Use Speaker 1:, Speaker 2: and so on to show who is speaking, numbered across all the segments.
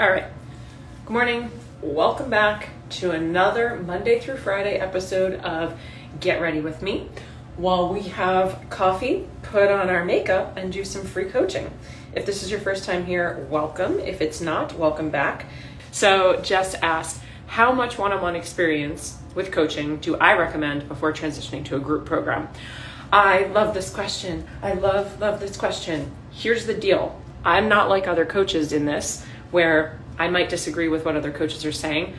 Speaker 1: All right. Good morning. Welcome back to another Monday through Friday episode of Get Ready With Me, while we have coffee, put on our makeup, and do some free coaching. If this is your first time here, welcome. If it's not, welcome back. So Jess asked, how much one-on-one experience with coaching do I recommend before transitioning to a group program? I love this question. I love this question. Here's the deal. I'm not like other coaches in this, where I might disagree with what other coaches are saying.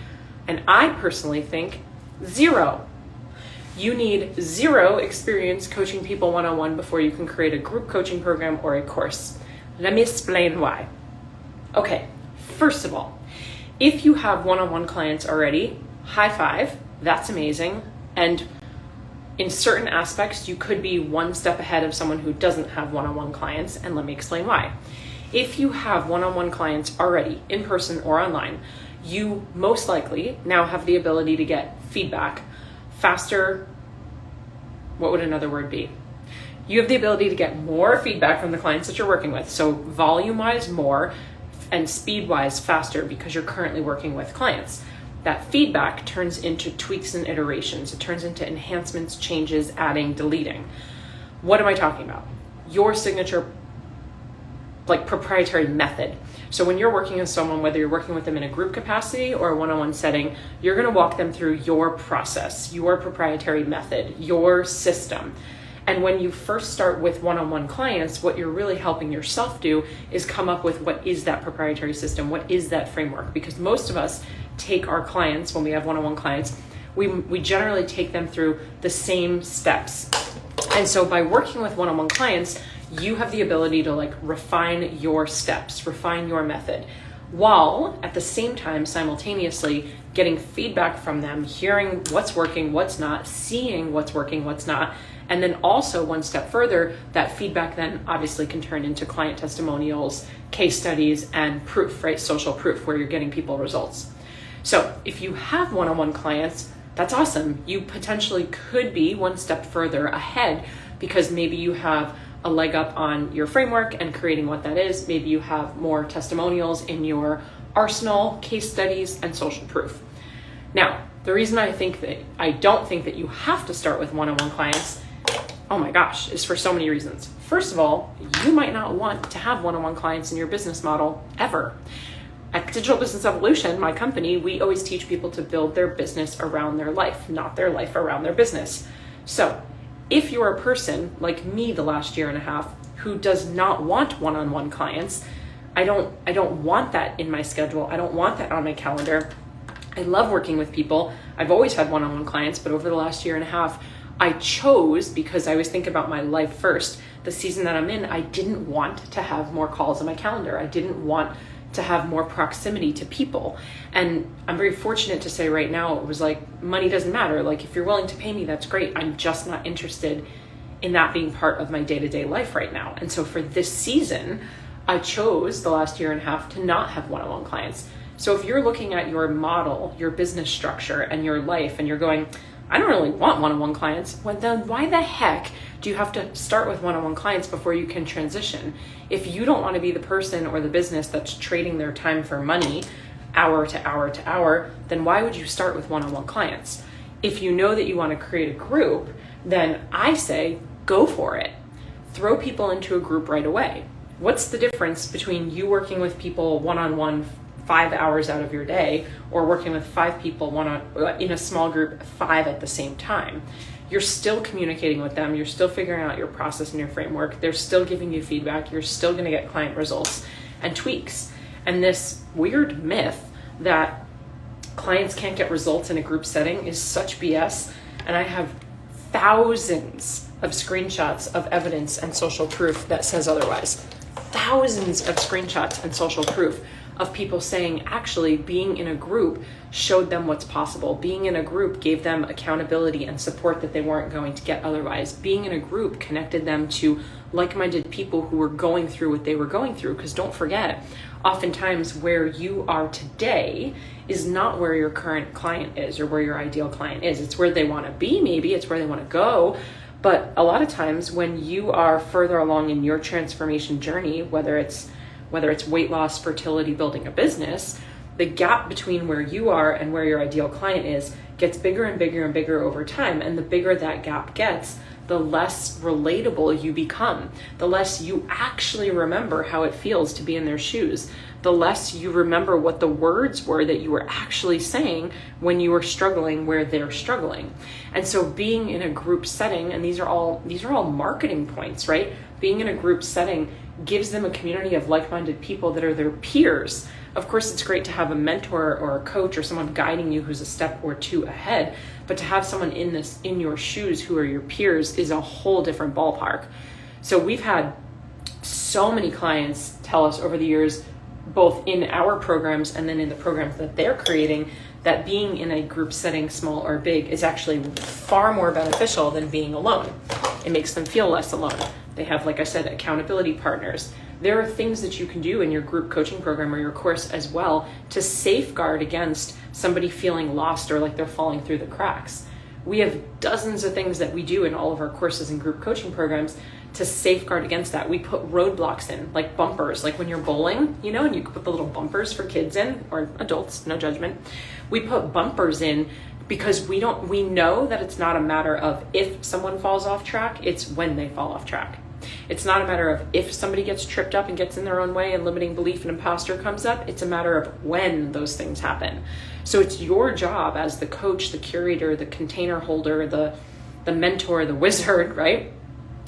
Speaker 1: And I personally think 0. You need 0 experience coaching people one-on-one before you can create a group coaching program or a course. Let me explain why. Okay, first of all, if you have one-on-one clients already, high five, that's amazing. And in certain aspects, you could be one step ahead of someone who doesn't have one-on-one clients, and let me explain why. If you have one-on-one clients already, in person or online, you most likely now have the ability to get feedback faster. What would another word be? You have the ability to get more feedback from the clients that you're working with. So volume-wise more and speed-wise faster, because you're currently working with clients. That feedback turns into tweaks and iterations. It turns into enhancements, changes, adding, deleting. What am I talking about? Your signature proprietary method. So when you're working with someone, whether you're working with them in a group capacity or a one-on-one setting, you're going to walk them through your process, your proprietary method, your system. And when you first start with one-on-one clients, what you're really helping yourself do is come up with what is that proprietary system, what is that framework? Because most of us take our clients, when we have one-on-one clients, we generally take them through the same steps. And so by working with one-on-one clients, you have the ability to refine your steps, refine your method, while at the same time simultaneously getting feedback from them, hearing what's working, what's not, seeing what's working, what's not. And then also one step further, that feedback then obviously can turn into client testimonials, case studies, and proof, right? Social proof, where you're getting people results. So if you have one-on-one clients, that's awesome. You potentially could be one step further ahead, because maybe you have a leg up on your framework and creating what that is. Maybe you have more testimonials in your arsenal, case studies, and social proof. Now, the reason I don't think that you have to start with one-on-one clients, oh my gosh, is for so many reasons. First of all, you might not want to have one-on-one clients in your business model ever. At Digital Business Evolution, my company, we always teach people to build their business around their life, not their life around their business. So if you're a person like me the last year and a half who does not want one-on-one clients, I don't want that in my schedule. I don't want that on my calendar. I love working with people. I've always had one-on-one clients, but over the last year and a half, I chose, because I always think about my life first, the season that I'm in, I didn't want to have more calls on my calendar. I didn't want to have more proximity to people. And I'm very fortunate to say right now, it was money doesn't matter. If you're willing to pay me, that's great. I'm just not interested in that being part of my day-to-day life right now. And so for this season, I chose the last year and a half to not have one-on-one clients. So if you're looking at your model, your business structure, and your life, and you're going, I don't really want one-on-one clients, well, then why the heck do you have to start with one-on-one clients before you can transition? If you don't want to be the person or the business that's trading their time for money, hour to hour to hour, then why would you start with one-on-one clients? If you know that you want to create a group, then I say go for it. Throw people into a group right away. What's the difference between you working with people one-on-one 5 hours out of your day, or working with 5 people in a small group 5 at the same time? You're still communicating with them. You're still figuring out your process and your framework. They're still giving you feedback. You're still going to get client results and tweaks. And this weird myth that clients can't get results in a group setting is such BS. And I have thousands of screenshots of evidence and social proof that says otherwise. Thousands of screenshots and social proof of people saying actually being in a group showed them what's possible. Being in a group gave them accountability and support that they weren't going to get otherwise. Being in a group connected them to like-minded people who were going through what they were going through. Because don't forget, oftentimes where you are today is not where your current client is or where your ideal client is. It's where they want to be, maybe. It's where they want to go. But a lot of times when you are further along in your transformation journey, whether it's whether it's weight loss, fertility, building a business, the gap between where you are and where your ideal client is gets bigger and bigger and bigger over time. And the bigger that gap gets, the less relatable you become, the less you actually remember how it feels to be in their shoes, the less you remember what the words were that you were actually saying when you were struggling where they're struggling. And so being in a group setting, and these are all marketing points, right? Being in a group setting gives them a community of like-minded people that are their peers. Of course, it's great to have a mentor or a coach or someone guiding you who's a step or two ahead, but to have someone in your shoes who are your peers is a whole different ballpark. So we've had so many clients tell us over the years, both in our programs and then in the programs that they're creating, that being in a group setting, small or big, is actually far more beneficial than being alone. It makes them feel less alone. They have, like I said, accountability partners. There are things that you can do in your group coaching program or your course as well to safeguard against somebody feeling lost or like they're falling through the cracks. We have dozens of things that we do in all of our courses and group coaching programs to safeguard against that. We put roadblocks in, like bumpers, like when you're bowling, and you can put the little bumpers for kids in, or adults, no judgment. We put bumpers in because we know that it's not a matter of if someone falls off track, it's when they fall off track. It's not a matter of if somebody gets tripped up and gets in their own way and limiting belief and imposter comes up. It's a matter of when those things happen. So it's your job as the coach, the curator, the container holder, the mentor, the wizard, right?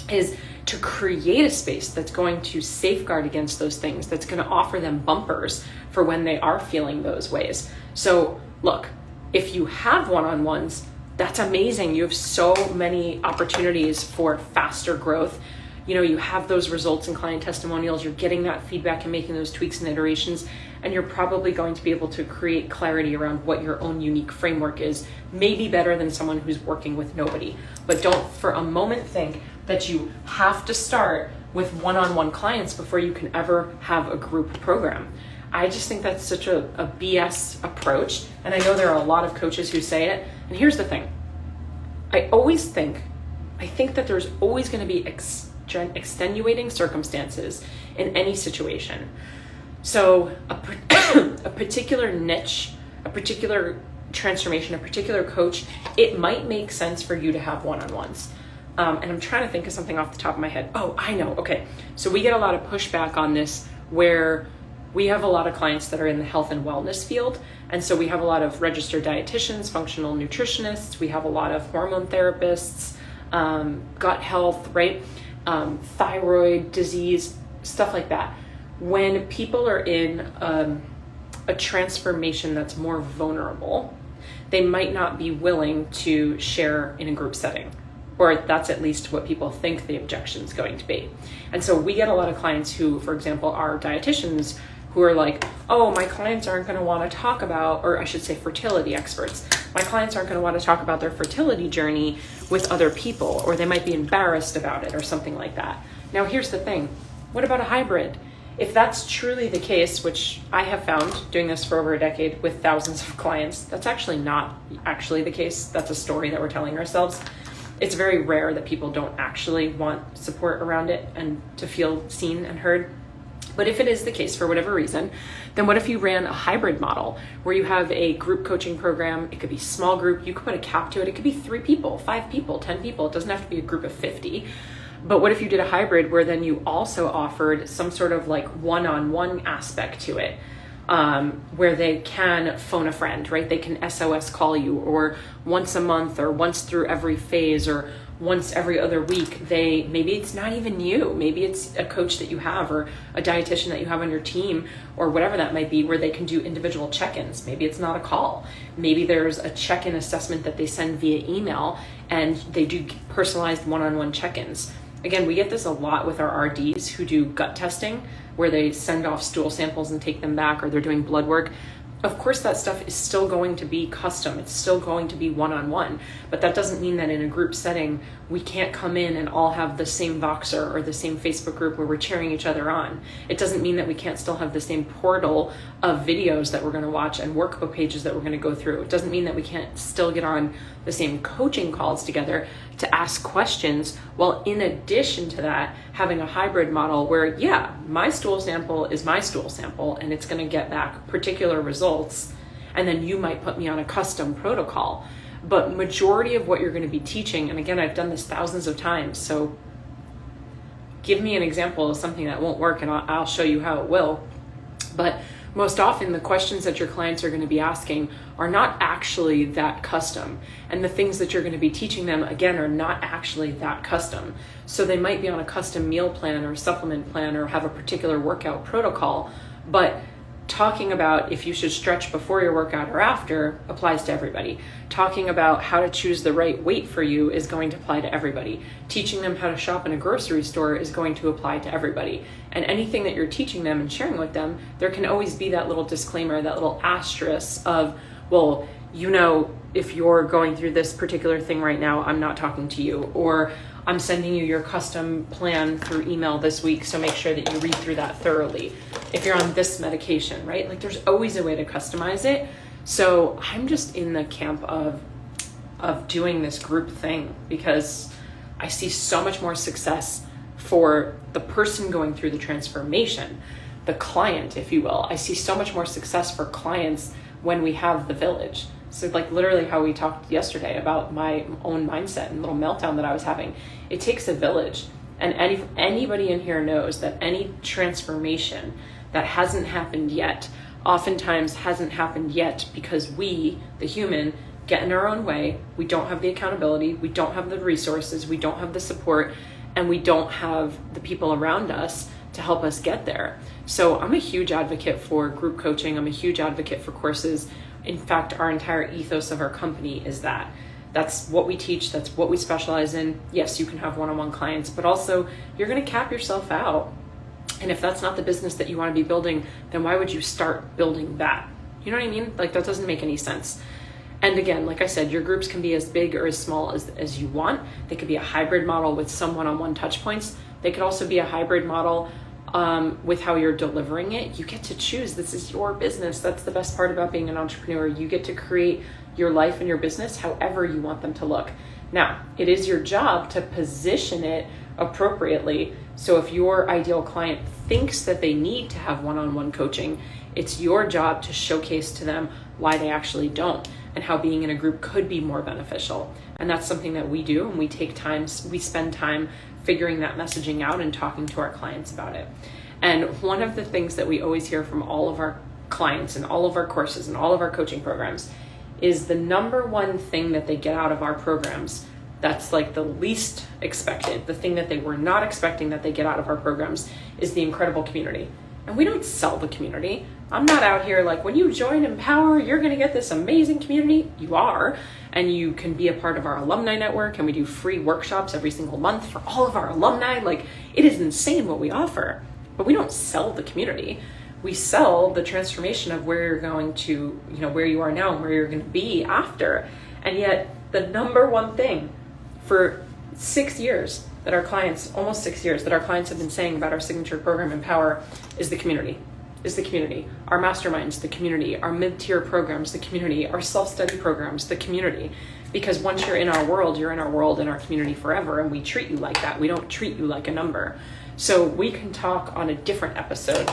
Speaker 1: Is to create a space that's going to safeguard against those things, that's going to offer them bumpers for when they are feeling those ways. So look, if you have one-on-ones, that's amazing. You have so many opportunities for faster growth. You have those results in client testimonials, you're getting that feedback and making those tweaks and iterations, and you're probably going to be able to create clarity around what your own unique framework is, maybe better than someone who's working with nobody. But don't for a moment think that you have to start with one-on-one clients before you can ever have a group program. I just think that's such a BS approach, and I know there are a lot of coaches who say it. And here's the thing. I think that there's always going to be extenuating circumstances in any situation. So a particular niche, a particular transformation, a particular coach, it might make sense for you to have one-on-ones. And I'm trying to think of something off the top of my head. Oh, I know. Okay. So we get a lot of pushback on this where we have a lot of clients that are in the health and wellness field. And so we have a lot of registered dietitians, functional nutritionists. We have a lot of hormone therapists, gut health, right? Thyroid disease, stuff like that. When people are in a transformation that's more vulnerable, they might not be willing to share in a group setting, or that's at least what people think the objection is going to be. And so we get a lot of clients who, for example, are dietitians who are like, oh, my clients aren't going to want to talk about, or I should say fertility experts, my clients aren't going to want to talk about their fertility journey with other people, or they might be embarrassed about it or something like that. Now, here's the thing. What about a hybrid? If that's truly the case, which I have found doing this for over a decade with thousands of clients, that's actually not actually the case. That's a story that we're telling ourselves. It's very rare that people don't actually want support around it and to feel seen and heard. But if it is the case for whatever reason, then what if you ran a hybrid model where you have a group coaching program? It could be small group. You could put a cap to it. It could be 3 people, 5 people, 10 people. It doesn't have to be a group of 50. But what if you did a hybrid where then you also offered some sort of like one-on-one aspect to it, where they can phone a friend, right? They can SOS call you, or once a month, or once through every phase, or once every other week. Maybe it's not even you. Maybe it's a coach that you have, or a dietitian that you have on your team, or whatever that might be, where they can do individual check-ins. Maybe it's not a call. Maybe there's a check-in assessment that they send via email, and they do personalized one-on-one check-ins. Again, we get this a lot with our RDs who do gut testing, where they send off stool samples and take them back, or they're doing blood work. Of course, that stuff is still going to be custom. It's still going to be one-on-one, but that doesn't mean that in a group setting, we can't come in and all have the same Voxer or the same Facebook group where we're cheering each other on. It doesn't mean that we can't still have the same portal of videos that we're going to watch and workbook pages that we're going to go through. It doesn't mean that we can't still get on the same coaching calls together to ask questions, while in addition to that, having a hybrid model where, yeah, my stool sample is my stool sample and it's going to get back particular results. And then you might put me on a custom protocol. But majority of what you're going to be teaching, and again, I've done this thousands of times, so give me an example of something that won't work and I'll show you how it will. But most often the questions that your clients are going to be asking are not actually that custom. And the things that you're going to be teaching them, again, are not actually that custom. So they might be on a custom meal plan or supplement plan or have a particular workout protocol, but talking about if you should stretch before your workout or after applies to everybody. Talking about how to choose the right weight for you is going to apply to everybody. Teaching them how to shop in a grocery store is going to apply to everybody. And anything that you're teaching them and sharing with them, there can always be that little disclaimer, that little asterisk of, well, you know, if you're going through this particular thing right now, I'm not talking to you, or I'm sending you your custom plan through email this week, so make sure that you read through that thoroughly. If you're on this medication, right? Like there's always a way to customize it. So I'm just in the camp of doing this group thing because I see so much more success for the person going through the transformation, the client, if you will. I see so much more success for clients when we have the village. So like literally how we talked yesterday about my own mindset and little meltdown that I was having. It takes a village. And anybody in here knows that any transformation that hasn't happened yet, oftentimes hasn't happened yet because we, the human, get in our own way. We don't have the accountability. We don't have the resources. We don't have the support. And we don't have the people around us to help us get there. So I'm a huge advocate for group coaching. I'm a huge advocate for courses. In fact, our entire ethos of our company is that. That's what we teach. That's what we specialize in. Yes, you can have one-on-one clients, but also you're going to cap yourself out. And if that's not the business that you want to be building, then why would you start building that? You know what I mean? Like that doesn't make any sense. And again, like I said, your groups can be as big or as small as you want. They could be a hybrid model with some one-on-one touch points. They could also be a hybrid model with how you're delivering it. You get to choose. This is your business. That's the best part about being an entrepreneur. You get to create your life and your business however you want them to look. Now, it is your job to position it appropriately. So if your ideal client thinks that they need to have one-on-one coaching, it's your job to showcase to them why they actually don't and how being in a group could be more beneficial. And that's something that we do, and we spend time figuring that messaging out and talking to our clients about it. And one of the things that we always hear from all of our clients and all of our courses and all of our coaching programs is the number one thing that they get out of our programs that's like the least expected, the thing that they were not expecting that they get out of our programs is the incredible community. And we don't sell the community. I'm not out here like, when you join Empower, you're going to get this amazing community. You are, and you can be a part of our alumni network, and we do free workshops every single month for all of our alumni. Like, it is insane what we offer, but we don't sell the community. We sell the transformation of where you're going to, where you are now and where you're going to be after. And yet the number one thing for 6 years that our clients, almost 6 years, that our clients have been saying about our signature program, Empower, is the community. Our masterminds, the community. Our mid-tier programs, the community. Our self-study programs, the community. Because once you're in our world, you're in our world and our community forever, and we treat you like that. We don't treat you like a number. So we can talk on a different episode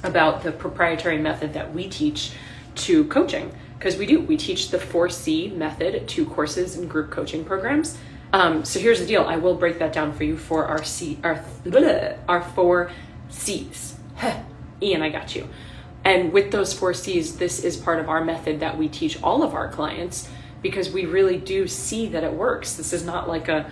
Speaker 1: about the proprietary method that we teach to coaching. Because we teach the 4C method to courses and group coaching programs. So here's the deal. I will break that down for you for our 4 C's. Ian, I got you. And with those 4 C's, this is part of our method that we teach all of our clients because we really do see that it works. This is not like a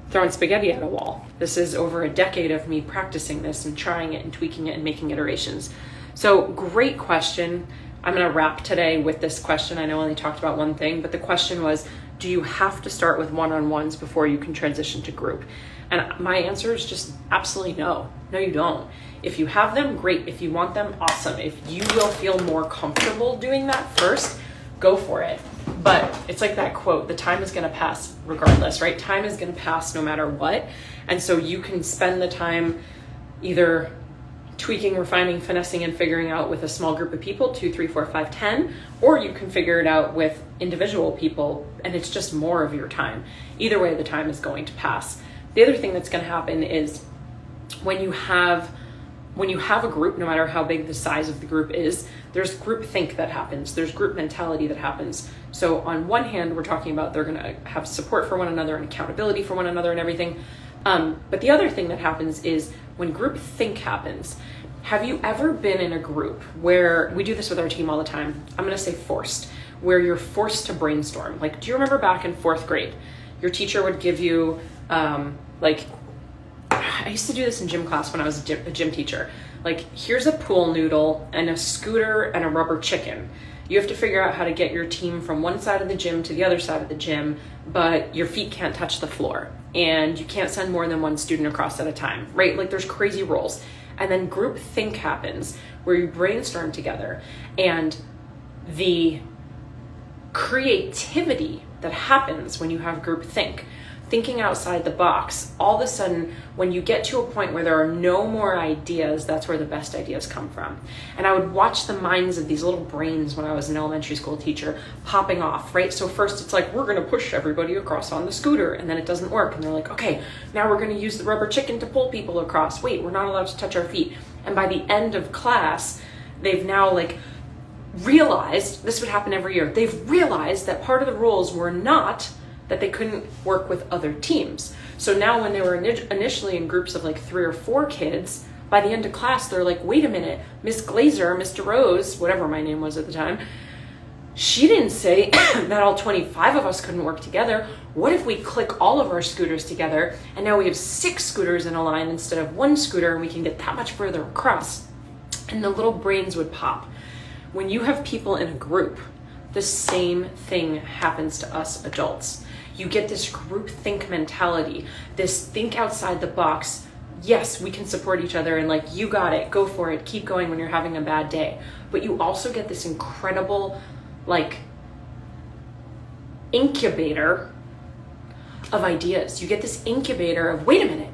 Speaker 1: throwing spaghetti at a wall. This is over a decade of me practicing this and trying it and tweaking it and making iterations. So great question. I'm going to wrap today with this question. I know I only talked about one thing, but the question was, do you have to start with one-on-ones before you can transition to group? And my answer is just absolutely no. No, you don't. If you have them, great. If you want them, awesome. If you will feel more comfortable doing that first, go for it. But it's like that quote, the time is going to pass regardless, right? Time is going to pass no matter what. And so you can spend the time either tweaking, refining, finessing, and figuring out with a small group of people, 2, 3, 4, 5, 10, or you can figure it out with individual people, and it's just more of your time. Either way, the time is going to pass. The other thing that's going to happen is when you have a group, no matter how big the size of the group is, there's group think that happens. There's group mentality that happens. So on one hand, we're talking about they're going to have support for one another and accountability for one another and everything. But the other thing that happens is when group think happens, have you ever been in a group where, we do this with our team all the time, I'm going to say forced, where you're forced to brainstorm? Like, do you remember back in 4th grade, your teacher would give you, I used to do this in gym class when I was a gym teacher. Like, here's a pool noodle and a scooter and a rubber chicken. You have to figure out how to get your team from one side of the gym to the other side of the gym, but your feet can't touch the floor and you can't send more than one student across at a time, right? Like, there's crazy rules. And then group think happens where you brainstorm together, and the creativity that happens when you have group think, thinking outside the box, all of a sudden, when you get to a point where there are no more ideas, that's where the best ideas come from. And I would watch the minds of these little brains when I was an elementary school teacher popping off, right? So first it's like, we're going to push everybody across on the scooter, and then it doesn't work. And they're like, okay, now we're going to use the rubber chicken to pull people across. Wait, we're not allowed to touch our feet. And by the end of class, they've now realized, this would happen every year, they've realized that part of the rules were not that they couldn't work with other teams. So now when they were initially in groups of 3 or 4 kids, by the end of class, they're like, wait a minute, Miss Glazer, Mr. Rose, whatever my name was at the time, she didn't say that all 25 of us couldn't work together. What if we click all of our scooters together, and now we have 6 scooters in a line instead of 1 scooter, and we can get that much further across? And the little brains would pop. When you have people in a group, the same thing happens to us adults. You get this group think mentality, this think outside the box. Yes, we can support each other and you got it, go for it, keep going when you're having a bad day. But you also get this incredible incubator of ideas. You get this incubator of, wait a minute,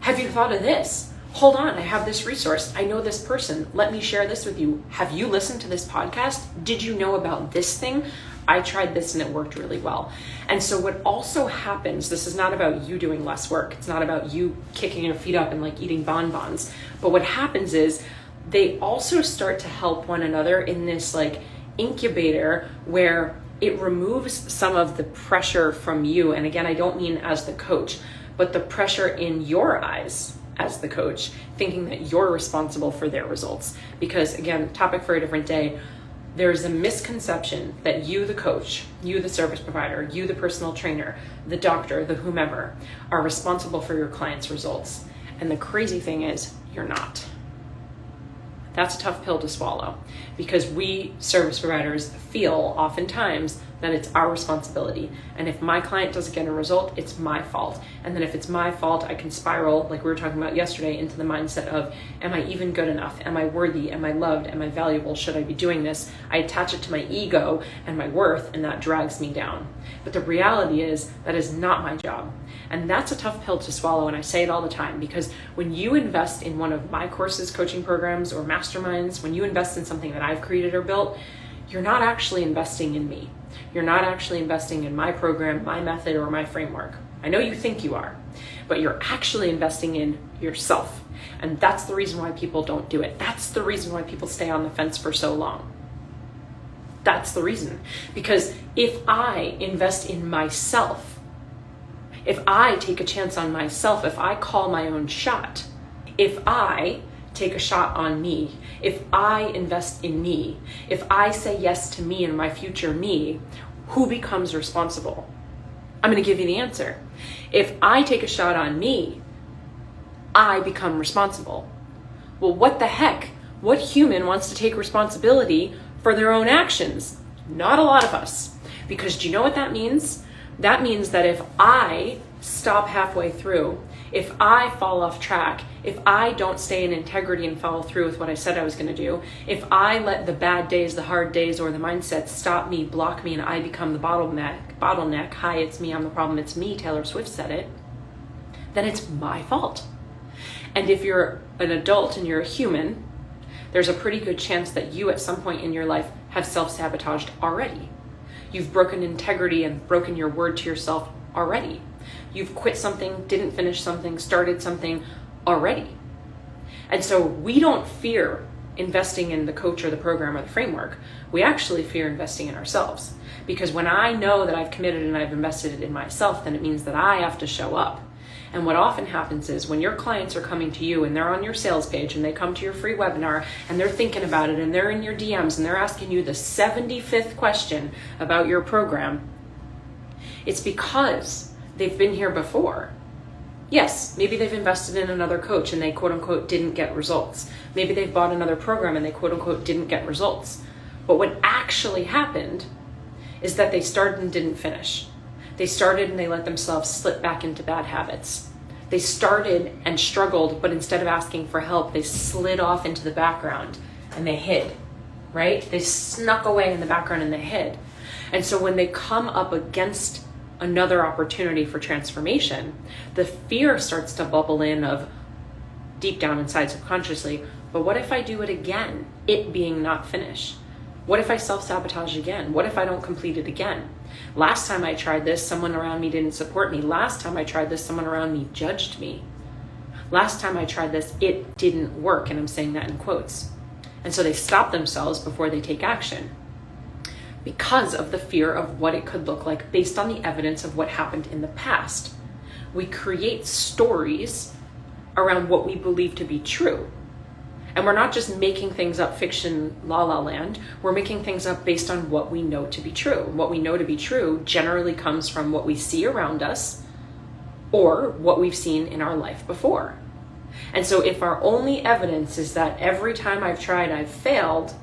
Speaker 1: have you thought of this? Hold on, I have this resource. I know this person. Let me share this with you. Have you listened to this podcast? Did you know about this thing? I tried this and it worked really well. And so what also happens, this is not about you doing less work. It's not about you kicking your feet up and eating bonbons. But what happens is they also start to help one another in this incubator where it removes some of the pressure from you. And again, I don't mean as the coach, but the pressure in your eyes as the coach, thinking that you're responsible for their results. Because again, topic for a different day, there's a misconception that you, the coach, you, the service provider, you, the personal trainer, the doctor, the whomever, are responsible for your client's results. And the crazy thing is, you're not. That's a tough pill to swallow, because we service providers feel oftentimes that it's our responsibility. And if my client doesn't get a result, it's my fault. And then if it's my fault, I can spiral, like we were talking about yesterday, into the mindset of, am I even good enough? Am I worthy? Am I loved? Am I valuable? Should I be doing this? I attach it to my ego and my worth, and that drags me down. But the reality is, that is not my job. And that's a tough pill to swallow, and I say it all the time, because when you invest in one of my courses, coaching programs, or masterminds, when you invest in something that I've created or built, you're not actually investing in me. You're not actually investing in my program, my method, or my framework. I know you think you are, but you're actually investing in yourself. And that's the reason why people don't do it. That's the reason why people stay on the fence for so long. That's the reason. Because if I invest in myself, if I take a chance on myself, if I call my own shot, if I take a shot on me, if I invest in me, if I say yes to me and my future me, who becomes responsible? I'm going to give you the answer. If I take a shot on me, I become responsible. Well, what the heck? What human wants to take responsibility for their own actions? Not a lot of us. Because do you know what that means? That means that if I stop halfway through, if I fall off track, if I don't stay in integrity and follow through with what I said I was going to do, if I let the bad days, the hard days, or the mindset stop me, block me, and I become the bottleneck, hi, it's me, I'm the problem, it's me, Taylor Swift said it, then it's my fault. And if you're an adult and you're a human, there's a pretty good chance that you at some point in your life have self-sabotaged already. You've broken integrity and broken your word to yourself already. You've quit something, didn't finish something, started something already. And so we don't fear investing in the coach or the program or the framework. We actually fear investing in ourselves. Because when I know that I've committed and I've invested in myself, then it means that I have to show up. And what often happens is when your clients are coming to you and they're on your sales page and they come to your free webinar and they're thinking about it and they're in your DMs and they're asking you the 75th question about your program, it's because they've been here before. Yes, maybe they've invested in another coach and they quote unquote didn't get results. Maybe they've bought another program and they quote unquote didn't get results. But what actually happened is that they started and didn't finish. They started and they let themselves slip back into bad habits. They started and struggled, but instead of asking for help, they slid off into the background and they hid, right? They snuck away in the background and they hid. And so when they come up against another opportunity for transformation, the fear starts to bubble in of deep down inside subconsciously, but what if I do it again? It being not finished. What if I self-sabotage again? What if I don't complete it again? Last time I tried this, someone around me didn't support me. Last time I tried this, someone around me judged me. Last time I tried this, it didn't work, and I'm saying that in quotes. And so they stop themselves before they take action because of the fear of what it could look like based on the evidence of what happened in the past. We create stories around what we believe to be true. And we're not just making things up fiction la la land, we're making things up based on what we know to be true. What we know to be true generally comes from what we see around us or what we've seen in our life before. And so if our only evidence is that every time I've tried, I've failed,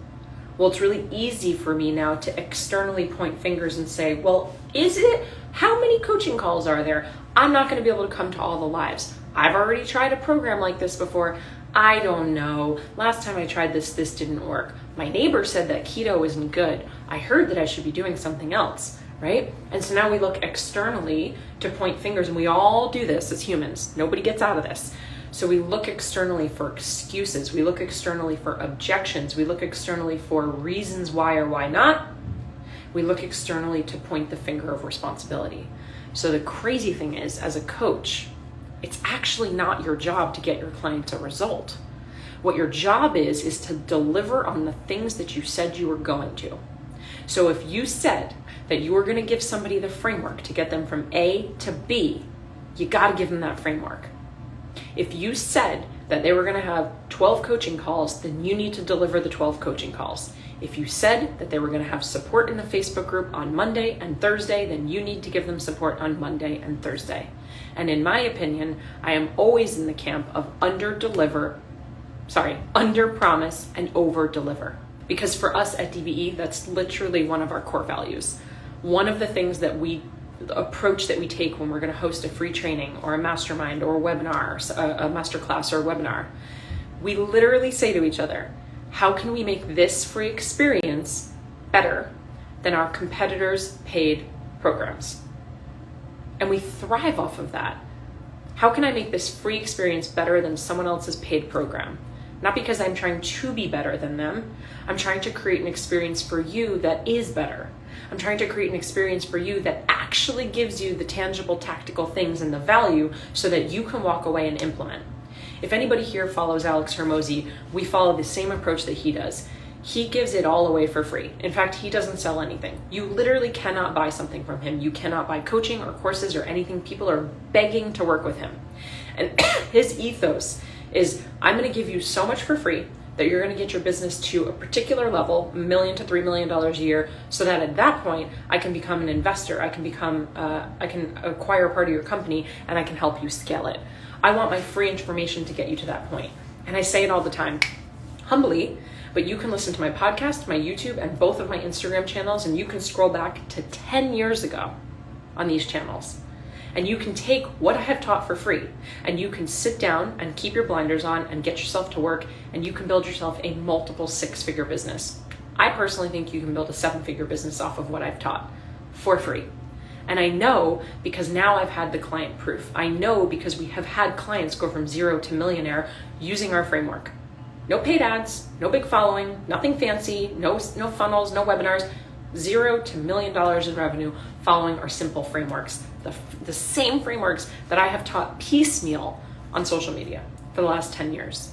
Speaker 1: well, it's really easy for me now to externally point fingers and say, well, is it? How many coaching calls are there? I'm not going to be able to come to all the lives. I've already tried a program like this before. I don't know. Last time I tried this didn't work. My neighbor said that keto isn't good. I heard that I should be doing something else, right? And so now we look externally to point fingers, and we all do this as humans. Nobody gets out of this. So we look externally for excuses. We look externally for objections. We look externally for reasons why or why not. We look externally to point the finger of responsibility. So the crazy thing is, as a coach, it's actually not your job to get your clients a result. What your job is to deliver on the things that you said you were going to. So if you said that you were going to give somebody the framework to get them from A to B, you got to give them that framework. If you said that they were going to have 12 coaching calls, then you need to deliver the 12 coaching calls. If you said that they were going to have support in the Facebook group on Monday and Thursday, then you need to give them support on Monday and Thursday. And in my opinion, I am always in the camp of under promise and over deliver. Because for us at DBE, that's literally one of our core values. One of the things that the approach that we take when we're going to host a free training or a mastermind or a webinar, a masterclass or a webinar, we literally say to each other, how can we make this free experience better than our competitors' paid programs? And we thrive off of that. How can I make this free experience better than someone else's paid program? Not because I'm trying to be better than them. I'm trying to create an experience for you that is better. I'm trying to create an experience for you that actually gives you the tangible, tactical things and the value so that you can walk away and implement. If anybody here follows Alex Hormozi, we follow the same approach that he does. He gives it all away for free. In fact, he doesn't sell anything. You literally cannot buy something from him. You cannot buy coaching or courses or anything. People are begging to work with him. And his ethos is, I'm going to give you so much for free that you're going to get your business to a particular level, $1 million to $3 million a year, so that at that point, I can become an investor. I can acquire part of your company, and I can help you scale it. I want my free information to get you to that point. And I say it all the time, humbly, but you can listen to my podcast, my YouTube, and both of my Instagram channels, and you can scroll back to 10 years ago on these channels. And you can take what I have taught for free, and you can sit down and keep your blinders on and get yourself to work, and you can build yourself a multiple six-figure business. I personally think you can build a 7-figure business off of what I've taught for free. And I know because now I've had the client proof. I know because we have had clients go from 0 to millionaire using our framework. No paid ads, no big following, nothing fancy, no funnels, no webinars, 0 to $1 million in revenue following our simple frameworks. The same frameworks that I have taught piecemeal on social media for the last 10 years.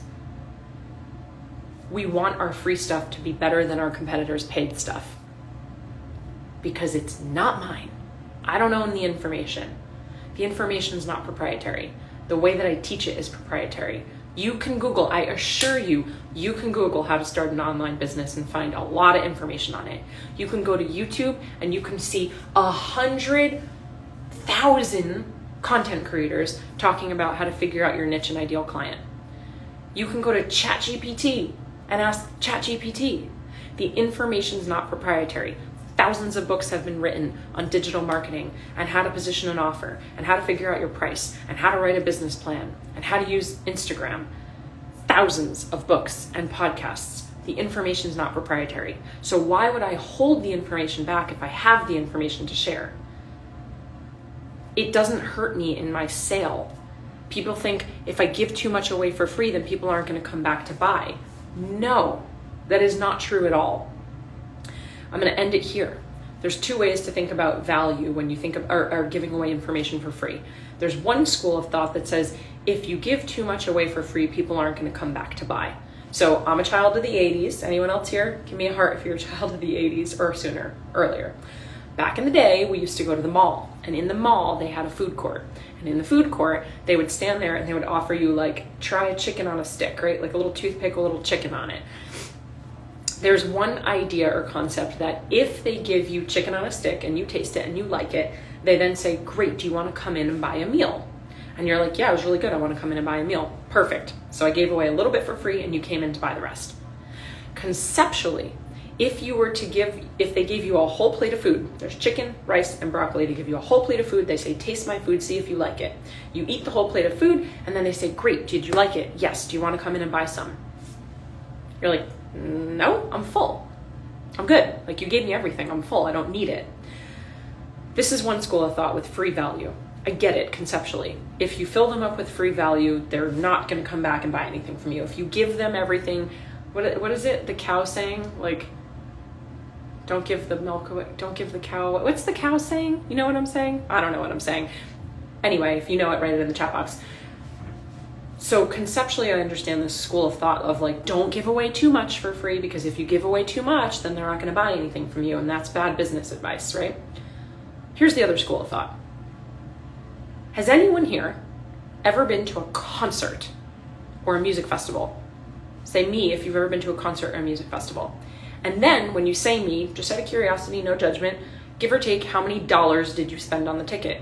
Speaker 1: we want our free stuff to be better than our competitors' paid stuff. Because it's not mine. I don't own the information. The information is not proprietary. The way that I teach it is proprietary. You can Google, I assure you, you can Google how to start an online business and find a lot of information on it. You can go to YouTube and you can see 100,000 content creators talking about how to figure out your niche and ideal client. You can go to ChatGPT and ask ChatGPT. The information is not proprietary. Thousands of books have been written on digital marketing and how to position an offer and how to figure out your price and how to write a business plan and how to use Instagram. Thousands of books and podcasts. The information is not proprietary. So why would I hold the information back if I have the information to share? It doesn't hurt me in my sale. People think if I give too much away for free, then people aren't going to come back to buy. No, that is not true at all. I'm going to end it here. There's two ways to think about value when you think of or giving away information for free. There's one school of thought that says if you give too much away for free, people aren't going to come back to buy. So I'm a child of the 80s. Anyone else here? Give me a heart if you're a child of the 80s or earlier. Back in the day, we used to go to the mall, and in the mall, they had a food court. And in the food court, they would stand there and they would offer you try a chicken on a stick, right? Like a little toothpick, a little chicken on it. There's one idea or concept that if they give you chicken on a stick and you taste it and you like it, they then say, great, do you want to come in and buy a meal? And you're like, yeah, it was really good. I want to come in and buy a meal. Perfect. So I gave away a little bit for free and you came in to buy the rest. Conceptually, if they gave you a whole plate of food, there's chicken, rice, and broccoli, they give you a whole plate of food, they say, taste my food, see if you like it. You eat the whole plate of food, and then they say, great, did you like it? Yes, do you want to come in and buy some? You're like, no, I'm full. I'm good. You gave me everything, I'm full, I don't need it. This is one school of thought with free value. I get it conceptually. If you fill them up with free value, they're not going to come back and buy anything from you. If you give them everything, what is it? The cow saying? Don't give the milk away. Don't give the cow. What's the cow saying? You know what I'm saying? I don't know what I'm saying. Anyway, if you know it, write it in the chat box. So conceptually, I understand this school of thought of don't give away too much for free, because if you give away too much, then they're not going to buy anything from you, and that's bad business advice, right? Here's the other school of thought. Has anyone here ever been to a concert or a music festival? Say me if you've ever been to a concert or a music festival. And then when you say me, just out of curiosity, no judgment, give or take, how many dollars did you spend on the ticket?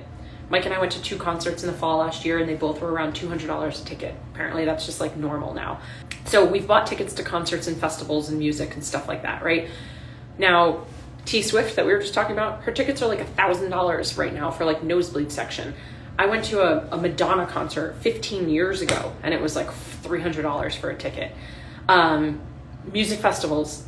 Speaker 1: Mike and I went to 2 concerts in the fall last year and they both were around $200 a ticket. Apparently that's just normal now. So we've bought tickets to concerts and festivals and music and stuff like that, right? Now, T Swift that we were just talking about, her tickets are $1,000 right now for nosebleed section. I went to a Madonna concert 15 years ago and it was $300 for a ticket. Music festivals,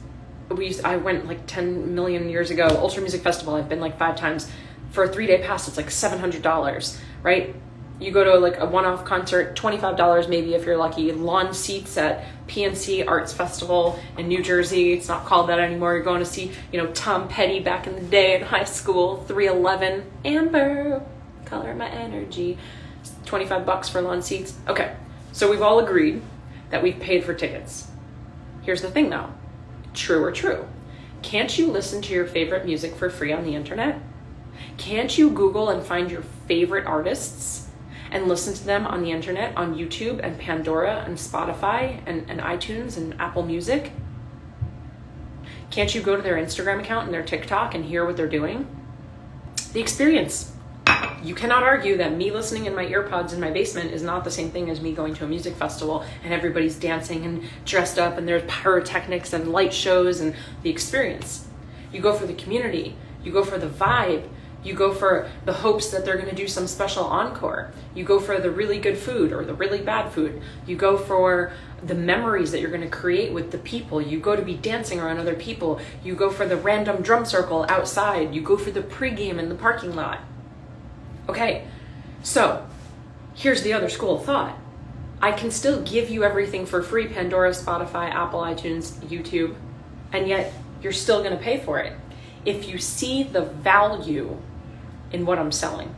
Speaker 1: I went 10 million years ago. Ultra Music Festival, I've been 5 times. For a 3-day pass, it's $700, right? You go to a one-off concert, $25 maybe if you're lucky. Lawn seats at PNC Arts Festival in New Jersey. It's not called that anymore. You're going to see, Tom Petty back in the day in high school, 311, Amber, color my energy. $25 for lawn seats. Okay, so we've all agreed that we've paid for tickets. Here's the thing though. True or true? Can't you listen to your favorite music for free on the internet? Can't you Google and find your favorite artists and listen to them on the internet, on YouTube and Pandora and Spotify and iTunes and Apple Music? Can't you go to their Instagram account and their TikTok and hear what they're doing? The experience. You cannot argue that me listening in my earpods in my basement is not the same thing as me going to a music festival and everybody's dancing and dressed up and there's pyrotechnics and light shows and the experience. You go for the community. You go for the vibe. You go for the hopes that they're going to do some special encore. You go for the really good food or the really bad food. You go for the memories that you're going to create with the people. You go to be dancing around other people. You go for the random drum circle outside. You go for the pregame in the parking lot. Okay, so here's the other school of thought. I can still give you everything for free, Pandora, Spotify, Apple, iTunes, YouTube, and yet you're still going to pay for it. If you see the value in what I'm selling,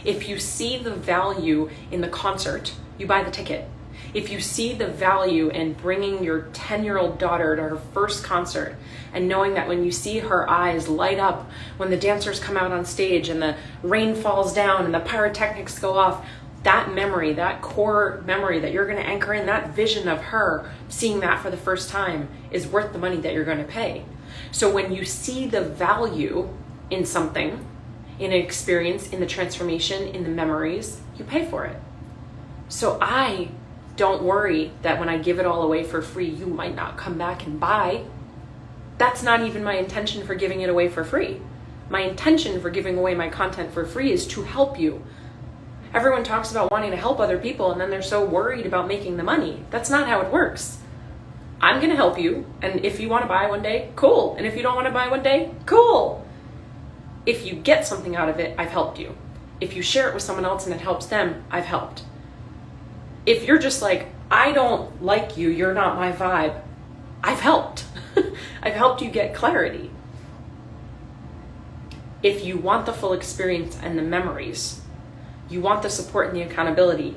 Speaker 1: if you see the value in the concert, you buy the ticket. If you see the value in bringing your 10-year-old daughter to her first concert and knowing that when you see her eyes light up when the dancers come out on stage and the rain falls down and the pyrotechnics go off, that memory, that core memory that you're going to anchor in, that vision of her seeing that for the first time is worth the money that you're going to pay. So when you see the value in something, in an experience, in the transformation, in the memories, you pay for it. So I don't worry that when I give it all away for free, you might not come back and buy. That's not even my intention for giving it away for free. My intention for giving away my content for free is to help you. Everyone talks about wanting to help other people and then they're so worried about making the money. That's not how it works. I'm going to help you, and if you want to buy one day, cool. And if you don't want to buy one day, cool. If you get something out of it, I've helped you. If you share it with someone else and it helps them, I've helped. If you're just like, I don't like you, you're not my vibe, I've helped. I've helped you get clarity. If you want the full experience and the memories, you want the support and the accountability,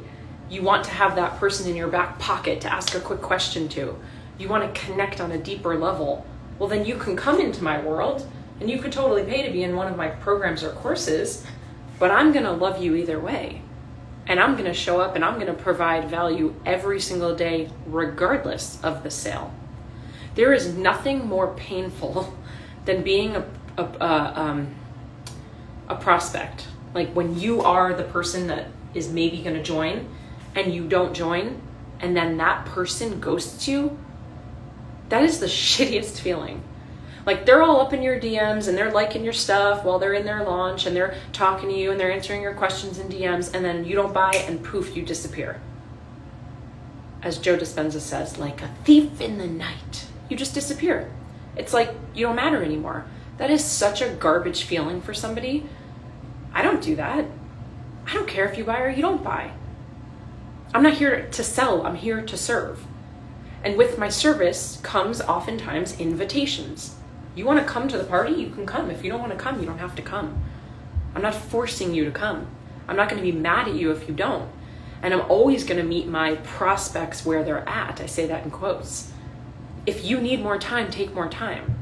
Speaker 1: you want to have that person in your back pocket to ask a quick question to, you want to connect on a deeper level, well then you can come into my world and you could totally pay to be in one of my programs or courses, but I'm going to love you either way. And I'm going to show up and I'm going to provide value every single day, regardless of the sale. There is nothing more painful than being a prospect. Like when you are the person that is maybe going to join and you don't join, and then that person ghosts you. That is the shittiest feeling. Like they're all up in your DMs and they're liking your stuff while they're in their launch and they're talking to you and they're answering your questions in DMs, and then you don't buy and poof, you disappear. As Joe Dispenza says, like a thief in the night, you just disappear. It's like you don't matter anymore. That is such a garbage feeling for somebody. I don't do that. I don't care if you buy or you don't buy. I'm not here to sell, I'm here to serve. And with my service comes oftentimes invitations. You want to come to the party, you can come. If you don't want to come, you don't have to come. I'm not forcing you to come. I'm not going to be mad at you if you don't. And I'm always going to meet my prospects where they're at. I say that in quotes. If you need more time, take more time.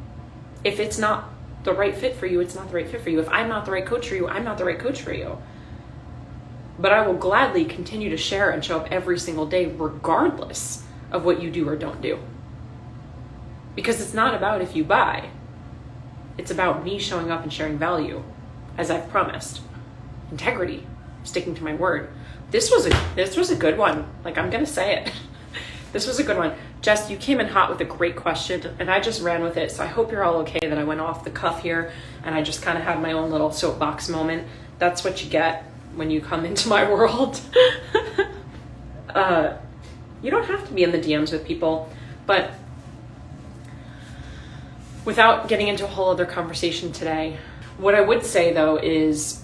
Speaker 1: If it's not the right fit for you, it's not the right fit for you. If I'm not the right coach for you, I'm not the right coach for you. But I will gladly continue to share and show up every single day, regardless of what you do or don't do. Because it's not about if you buy. It's about me showing up and sharing value, as I've promised. Integrity, sticking to my word. This was a good one. Like, I'm gonna say it. This was a good one. Jess, you came in hot with a great question, and I just ran with it. So I hope you're all okay that I went off the cuff here, and I just kind of had my own little soapbox moment. That's what you get when you come into my world. You don't have to be in the DMs with people, but without getting into a whole other conversation today, what I would say though is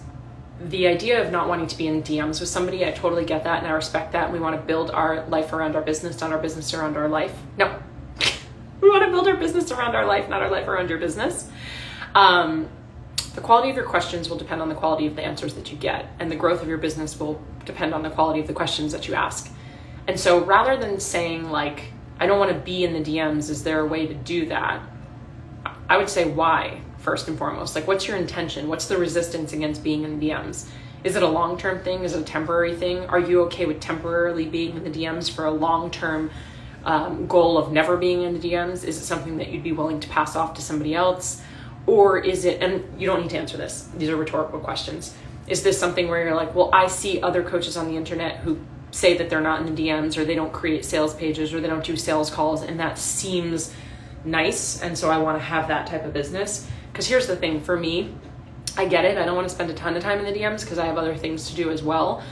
Speaker 1: the idea of not wanting to be in DMs with somebody, I totally get that and I respect that. And we want to build our life around our business, not our business around our life. No, we want to build our business around our life, not our life around your business. The quality of your questions will depend on the quality of the answers that you get, and the growth of your business will depend on the quality of the questions that you ask. And so rather than saying like, I don't want to be in the DMs, is there a way to do that? I would say why, first and foremost. Like, what's your intention? What's the resistance against being in the DMs? Is it a long-term thing? Is it a temporary thing? Are you okay with temporarily being in the DMs for a long-term goal of never being in the DMs? Is it something that you'd be willing to pass off to somebody else? Or is it, and you don't need to answer this, these are rhetorical questions. Is this something where you're like, well, I see other coaches on the internet who say that they're not in the DMs, or they don't create sales pages, or they don't do sales calls, and that seems nice, and so I want to have that type of business? Because here's the thing, for me, I get it. I don't want to spend a ton of time in the DMs because I have other things to do as well.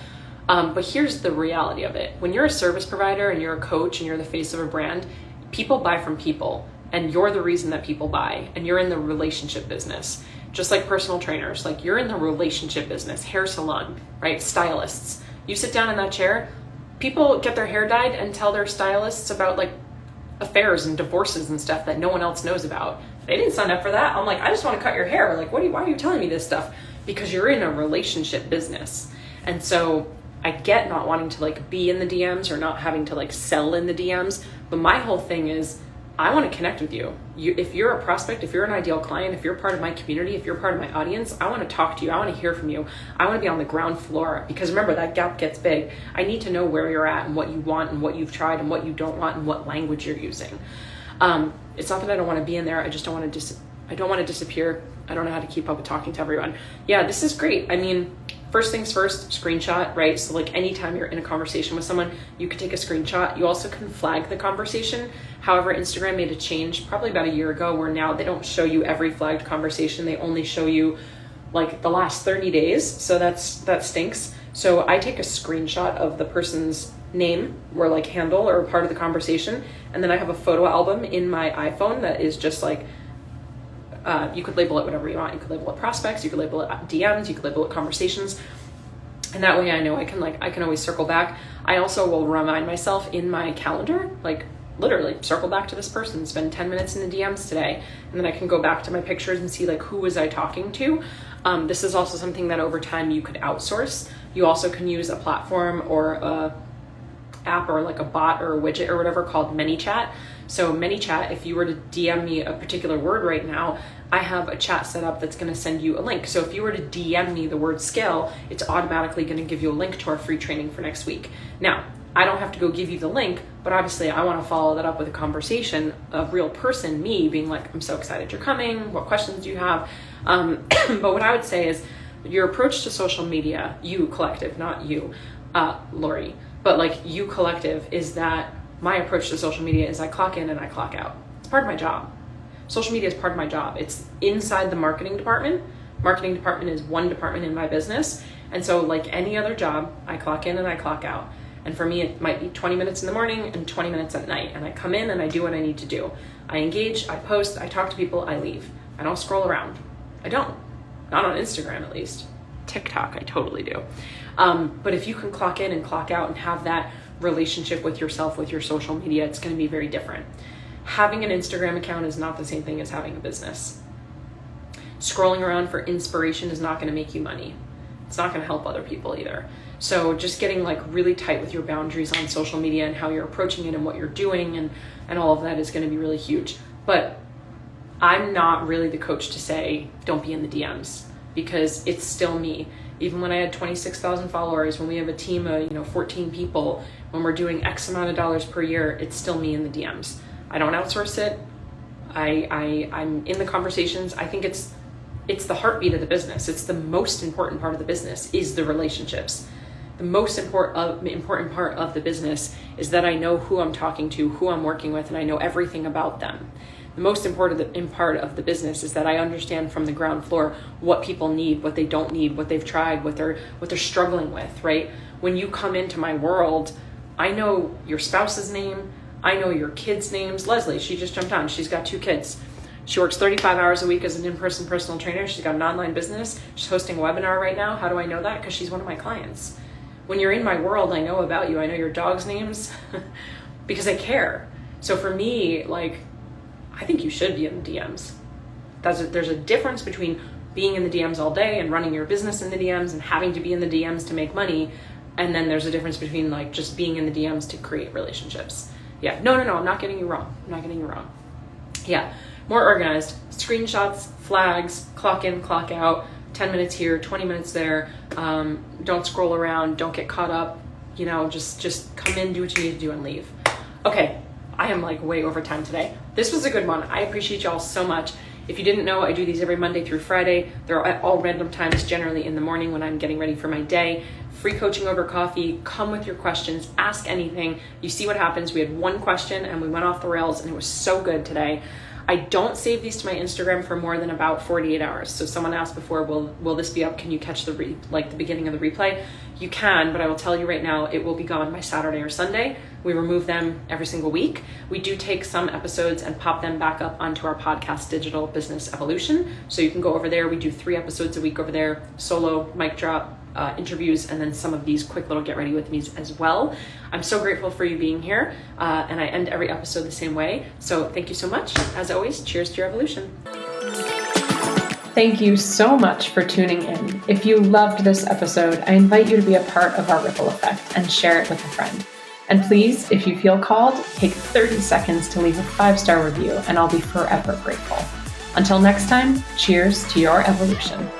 Speaker 1: But here's the reality of it. When you're a service provider and you're a coach and you're the face of a brand, people buy from people, and you're the reason that people buy, and you're in the relationship business. Just like personal trainers, like you're in the relationship business, hair salon, right? Stylists. You sit down in that chair, people get their hair dyed and tell their stylists about like affairs and divorces and stuff that no one else knows about. They didn't sign up for that. I'm like, I just want to cut your hair. Like, why are you telling me this stuff? Because you're in a relationship business. And so I get not wanting to like be in the DMs or not having to like sell in the DMs, but my whole thing is I want to connect with you. If you're a prospect, if you're an ideal client, if you're part of my community, if you're part of my audience, I want to talk to you. I want to hear from you. I want to be on the ground floor, because remember, that gap gets big. I need to know where you're at and what you want and what you've tried and what you don't want and what language you're using. It's not that I don't want to be in there. I just don't want to I don't want to disappear. I don't know how to keep up with talking to everyone. Yeah, this is great. I mean, first things first, screenshot, right? So like anytime you're in a conversation with someone, you can take a screenshot. You also can flag the conversation. However, Instagram made a change probably about a year ago where now they don't show you every flagged conversation. They only show you like the last 30 days. So that stinks. So I take a screenshot of the person's name or like handle or part of the conversation. And then I have a photo album in my iPhone that is just like, you could label it whatever you want. You could label it prospects, you could label it DMs, you could label it conversations. And that way I know I can always circle back. I also will remind myself in my calendar, like literally circle back to this person, spend 10 minutes in the DMs today. And then I can go back to my pictures and see like, who was I talking to? This is also something that over time you could outsource. You also can use a platform or a app or like a bot or a widget or whatever called ManyChat. So ManyChat, if you were to DM me a particular word right now, I have a chat set up that's going to send you a link. So if you were to DM me the word scale, it's automatically going to give you a link to our free training for next week. Now, I don't have to go give you the link, but obviously I want to follow that up with a conversation, a real person, me being like, I'm so excited you're coming. What questions do you have? But what I would say is your approach to social media, you collective, not you, Lori, but like you collective, is that my approach to social media is I clock in and I clock out. It's part of my job. Social media is part of my job. It's inside the marketing department. Marketing department is one department in my business. And so like any other job, I clock in and I clock out. And for me, it might be 20 minutes in the morning and 20 minutes at night. And I come in and I do what I need to do. I engage, I post, I talk to people, I leave. I don't scroll around. I don't. Not on Instagram, at least. TikTok, I totally do. But if you can clock in and clock out and have that relationship with yourself, with your social media, it's going to be very different. Having an Instagram account is not the same thing as having a business. Scrolling around for inspiration is not going to make you money. It's not going to help other people either. So just getting like really tight with your boundaries on social media and how you're approaching it and what you're doing and all of that is going to be really huge. But I'm not really the coach to say, don't be in the DMs, because it's still me. Even when I had 26,000 followers, when we have a team of 14 people, when we're doing X amount of dollars per year, it's still me in the DMs. I don't outsource it. I'm in the conversations. I think it's the heartbeat of the business. It's the most important part of the business is the relationships. The most important part of the business is that I know who I'm talking to, who I'm working with, and I know everything about them. The most important part of the business is that I understand from the ground floor what people need, what they don't need, what they've tried, what they're struggling with, right? When you come into my world, I know your spouse's name, I know your kids' names. Leslie, she just jumped on. She's got 2 kids. She works 35 hours a week as an in-person personal trainer. She's got an online business. She's hosting a webinar right now. How do I know that? Because she's one of my clients. When you're in my world, I know about you. I know your dog's names because I care. So for me, like, I think you should be in the DMs. There's a difference between being in the DMs all day and running your business in the DMs and having to be in the DMs to make money. And then there's a difference between like just being in the DMs to create relationships. Yeah, no, I'm not getting you wrong. Yeah, more organized, screenshots, flags, clock in, clock out, 10 minutes here, 20 minutes there. Don't scroll around, don't get caught up, just come in, do what you need to do and leave. Okay, I am like way over time today. This was a good one. I appreciate y'all so much. If you didn't know, I do these every Monday through Friday. They're at all random times, generally in the morning when I'm getting ready for my day. Free coaching over coffee. Come with your questions. Ask anything. You see what happens. We had one question and we went off the rails and it was so good today. I don't save these to my Instagram for more than about 48 hours. So someone asked before, will this be up? Can you catch the beginning of the replay? You can, but I will tell you right now, it will be gone by Saturday or Sunday. We remove them every single week. We do take some episodes and pop them back up onto our podcast, Digital Business Evolution. So you can go over there. We do 3 episodes a week over there, solo, mic drop, interviews, and then some of these quick little get ready with me's as well. I'm so grateful for you being here, and I end every episode the same way. So thank you so much. As always, cheers to your evolution. Thank you so much for tuning in. If you loved this episode, I invite you to be a part of our ripple effect and share it with a friend. And please, if you feel called, take 30 seconds to leave a 5-star review, and I'll be forever grateful. Until next time, cheers to your evolution.